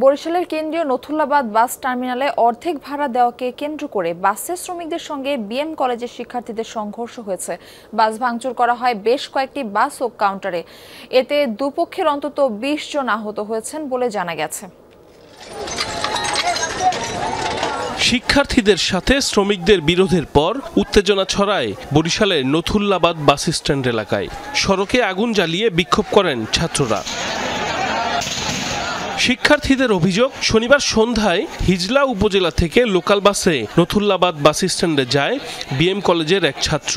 বরিশালের কেন্দ্রীয় নথুল্লাবাদ বাস টার্মিনালে অর্ধেক ভাড়া দেওয়াকে কেন্দ্র করে বাসের শ্রমিকদের সঙ্গে বিএম কলেজের শিক্ষার্থীদের সংঘর্ষ হয়েছে। বাস ভাঙচুর করা হয় বেশ কয়েকটি বাস ও কাউন্টারে। এতে দুপক্ষের অন্তত ২০ জন আহত হয়েছেন বলে জানা গেছে। শিক্ষার্থীদের সাথে শ্রমিকদের বিরোধের পর উত্তেজনা ছড়ায় বরিশালের নথুল্লাবাদ বাস স্ট্যান্ড এলাকায়। সড়কে আগুন জ্বালিয়ে বিক্ষোভ করেন ছাত্ররা। শিক্ষার্থীদের অভিযোগ, শনিবার সন্ধ্যায় হিজলা উপজেলা থেকে লোকাল বাসে নথুল্লাবাদ বাস স্ট্যান্ডে যায় বিএম কলেজের এক ছাত্র।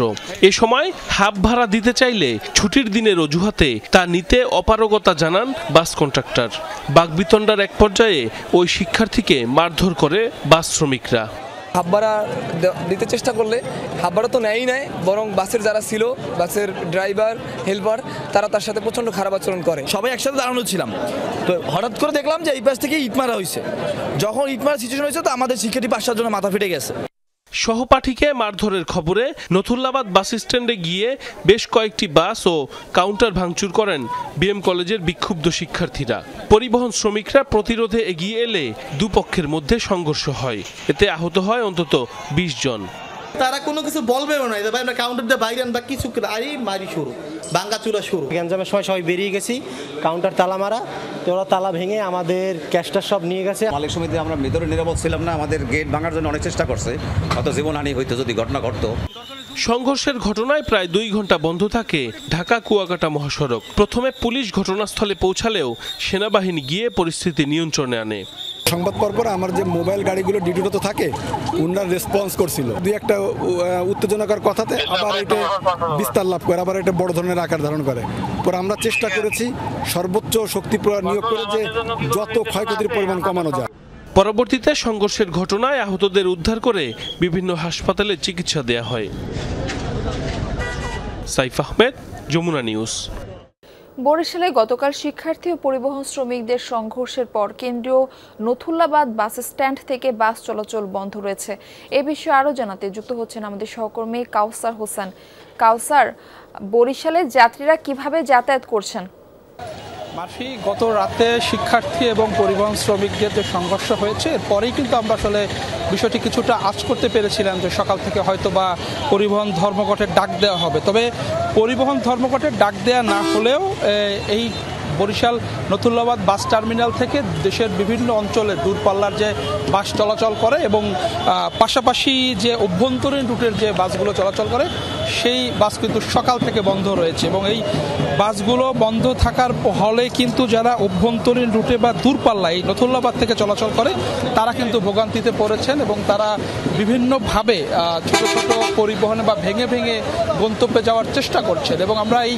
এ সময় হাফ ভাড়া দিতে চাইলে ছুটির দিনের অজুহাতে তা নিতে অপারগতা জানান বাস কন্ট্রাক্টর। বাকবিতণ্ডার এক পর্যায়ে ওই শিক্ষার্থীকে মারধর করে বাস শ্রমিকরা। হাফ ভাড়া দিতে চেষ্টা করলে হাফ ভাড়া তো নেয়ই নাই, বরং বাসের যারা ছিল, বাসের ড্রাইভার, হেল্পার, তারা তার সাথে প্রচণ্ড খারাপ আচরণ করে। সবাই একসাথে দাঁড়ানো ছিলাম, তো হঠাৎ করে দেখলাম যে এই পাশ থেকে ইট মারা হয়েছে। যখন ইট মারা সিচুয়েশন হয়েছে, তো আমাদের শিক্ষার্থী ৫-৭ জনের মাথা ফেটে গেছে। সহপাঠীকে মারধরের খবরে নথুল্লাবাদ বাস স্ট্যান্ডে গিয়ে বেশ কয়েকটি বাস ও কাউন্টার ভাঙচুর করেন বিএম কলেজের বিক্ষুব্ধ শিক্ষার্থীরা। পরিবহন শ্রমিকরা প্রতিরোধে এগিয়ে এলে দুপক্ষের মধ্যে সংঘর্ষ হয়। এতে আহত হয় অন্তত ২০ জন। তারা কোনো কিছু বলবেও না, ভাই আমরা কাউন্টার দিয়ে বাইরে আনবা কিছু মারি শুরু, ভাঙ্গা চুরা শুরু। গ্যাঞ্জামের সময় সবাই বেরিয়ে গেছি, কাউন্টার তালা মারা, তো ওরা তালা ভেঙে আমাদের ক্যাশটা সব নিয়ে গেছে। মালিক সমিতি আমরা ভিতরে নিরাপদ ছিলাম না, আমাদের গেট ভাঙার জন্য অনেক চেষ্টা করছে, হয়তো জীবনহানি হইতো যদি ঘটনা ঘটতো। সংঘর্ষের ঘটনায় প্রায় ২ ঘন্টা বন্ধ থাকে ঢাকা কুয়াকাটা মহাসড়ক। প্রথমে পুলিশ ঘটনাস্থলে পৌঁছালেও সেনাবাহিনী গিয়ে পরিস্থিতি নিয়ন্ত্রণে আনে। সংবাদ পর আমার যে মোবাইল গাড়িগুলো ডিউটিতে থাকে, ওনার রেসপন্স করছিল। দুই একটা উত্তেজনাকর কথাতে আবার এটা বিস্তার লাভ করে, আবার এটা বড় ধরনের আকার ধারণ করে। পরে আমরা চেষ্টা করেছি সর্বোচ্চ শক্তি প্রয়োগ নিয়োগ করে যে যত ক্ষয়ক্ষতির পরিমাণ কমানো যায়। পরবর্তীতে সংঘর্ষের ঘটনায় আহতদের উদ্ধার করে বিভিন্ন হাসপাতালে চিকিৎসা দেয়া হয়। সাইফ আহমেদ, যমুনা নিউজ। বরিশালে গতকাল শিক্ষার্থী ও পরিবহন শ্রমিকদের সংঘর্ষের পর কেন্দ্রীয় নথুল্লাবাদ বাস স্ট্যান্ড থেকে বাস চলাচল বন্ধ রয়েছে। এ বিষয়ে আরও জানাতে যুক্ত হচ্ছেন আমাদের সহকর্মী কাউসার হোসেন। কাউসার, বরিশালে যাত্রীরা কিভাবে যাতায়াত করছেন? মাসি, গত রাতে শিক্ষার্থী এবং পরিবহন শ্রমিকদের যে সংঘর্ষ হয়েছে, এরপরেই কিন্তু আমরা আসলে বিষয়টি কিছুটা আঁচ করতে পেরেছিলাম যে সকাল থেকে হয়তো বা পরিবহন ধর্মঘটের ডাক দেওয়া হবে। তবে পরিবহন ধর্মঘটের ডাক দেওয়া না হলেও এই বরিশাল নথুল্লাবাদ বাস টার্মিনাল থেকে দেশের বিভিন্ন অঞ্চলে দূরপাল্লার যে বাস চলাচল করে এবং পাশাপাশি যে অভ্যন্তরীণ রুটের যে বাসগুলো চলাচল করে, সেই বাস কিন্তু সকাল থেকে বন্ধ রয়েছে। এবং এই বাসগুলো বন্ধ থাকার ফলে কিন্তু যারা অভ্যন্তরীণ রুটে বা দূরপাল্লায় নথুল্লাবাদ থেকে চলাচল করে, তারা কিন্তু ভোগান্তিতে পড়েছেন এবং তারা বিভিন্নভাবে ছোট ছোট পরিবহনে বা ভেঙে ভেঙে গন্তব্যে যাওয়ার চেষ্টা করছেন। এবং আমরা এই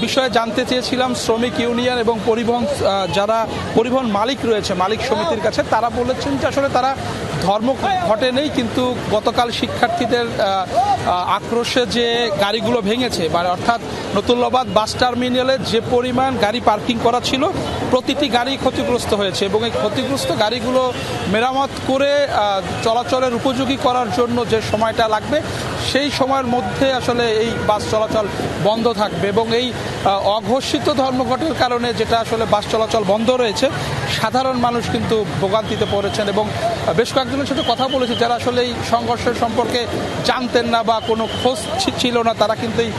বিষয়ে জানতে চেয়েছিলাম শ্রমিক ইউনিয়ন এবং যারা পরিবহন মালিক রয়েছে, মালিক সমিতির কাছে। তারা বলেছেন যে আসলে তারা ধর্মঘটে নেই, কিন্তু গতকাল শিক্ষার্থীদের আক্রোশে যে গাড়িগুলো ভেঙেছে, অর্থাৎ নথুল্লাবাদ বাস টার্মিনালে যে পরিমাণ গাড়ি পার্কিং করা ছিল, প্রতিটি গাড়ি ক্ষতিগ্রস্ত হয়েছে এবং এই ক্ষতিগ্রস্ত গাড়িগুলো মেরামত করে চলাচলের উপযোগী করার জন্য যে সময়টা লাগবে, সেই সময়ের মধ্যে আসলে এই বাস চলাচল বন্ধ থাকবে। এবং এই অঘোষিত ধর্মঘটের কারণে যেটা আসলে বাস চলাচল বন্ধ রয়েছে, সাধারণ মানুষ কিন্তু ভোগান্তিতে পড়েছেন। এবং বেশ কয়েকজনের সাথে কথা বলেছে যারা আসলে এই সংঘর্ষের সম্পর্কে জানতেন না বা কোনো খোঁজ ছিল না, তারা কিন্তু এই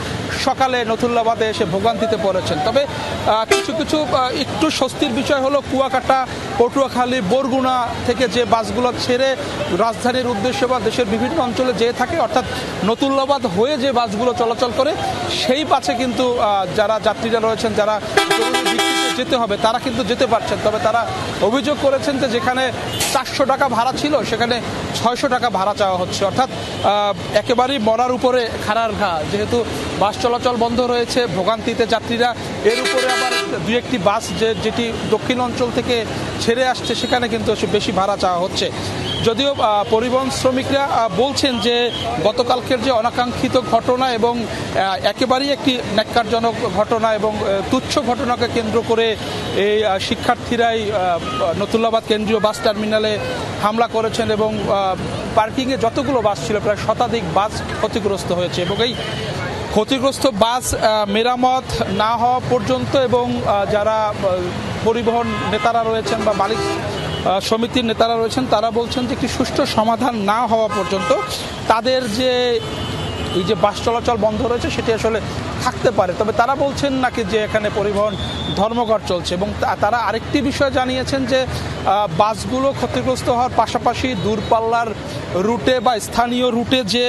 সকালে নথুল্লাবাদে এসে ভোগান্তিতে পড়েছেন। তবে কিছু কিছু একটু স্বস্তির বিষয় হলো কুয়াকাটা, পটুয়াখালী, বরগুনা থেকে যে বাসগুলো ছেড়ে রাজধানীর উদ্দেশ্যে বা দেশের বিভিন্ন অঞ্চলে যেয়ে থাকে, অর্থাৎ নথুল্লাবাদ হয়ে যে বাসগুলো চলাচল করে, সেই বাসে কিন্তু যারা যাত্রীরা রয়েছেন, যারা যেতে হবে, তারা কিন্তু যেতে পারছেন। তবে তারা অভিযোগ করেছেন যে যেখানে ৪০০ টাকা ভাড়া ছিল, সেখানে ৬০০ টাকা ভাড়া চাওয়া হচ্ছে। অর্থাৎ একেবারেই মরার উপরে খাড়ার ঘা। যেহেতু বাস চলাচল বন্ধ রয়েছে, ভোগান্তিতে যাত্রীরা, এর উপরে আবার দুই একটি বাস যেটি দক্ষিণ অঞ্চল থেকে ছেড়ে আসছে, সেখানে কিন্তু বেশি ভাড়া চাওয়া হচ্ছে। যদিও পরিবহন শ্রমিকরা বলছেন যে গতকালকের যে অনাকাঙ্ক্ষিত ঘটনা এবং একেবারেই একটি ন্যাক্কারজনক ঘটনা এবং তুচ্ছ ঘটনাকে কেন্দ্র করে এই শিক্ষার্থীরাই নথুল্লাবাদ কেন্দ্রীয় বাস টার্মিনালে হামলা করেছেন এবং পার্কিংয়ে যতগুলো বাস ছিল প্রায় শতাধিক বাস ক্ষতিগ্রস্ত হয়েছে। এবং এই ক্ষতিগ্রস্ত বাস মেরামত না হওয়া পর্যন্ত এবং যারা পরিবহন নেতারা রয়েছেন বা মালিক সমিতির নেতারা রয়েছেন, তারা বলছেন যে একটি সুষ্ঠু সমাধান না হওয়া পর্যন্ত তাদের যে এই যে বাস চলাচল বন্ধ রয়েছে সেটি আসলে থাকতে পারে। তবে তারা বলছেন নাকি যে এখানে পরিবহন ধর্মঘট চলছে, এবং তারা আরেকটি বিষয় জানিয়েছেন যে বাসগুলো ক্ষতিগ্রস্ত হওয়ার পাশাপাশি দূরপাল্লার রুটে বা স্থানীয় রুটে যে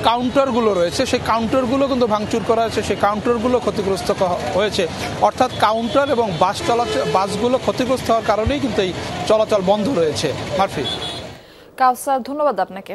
কাউন্টারগুলো রয়েছে সেই কাউন্টারগুলো কিন্তু ভাঙচুর করা হয়েছে, সেই কাউন্টারগুলো ক্ষতিগ্রস্ত হয়েছে। অর্থাৎ কাউন্টার এবং বাসগুলো ক্ষতিগ্রস্ত হওয়ার কারণেই কিন্তু এই চলাচল বন্ধ রয়েছে। মারফি। কাউসার, ধন্যবাদ আপনাকে।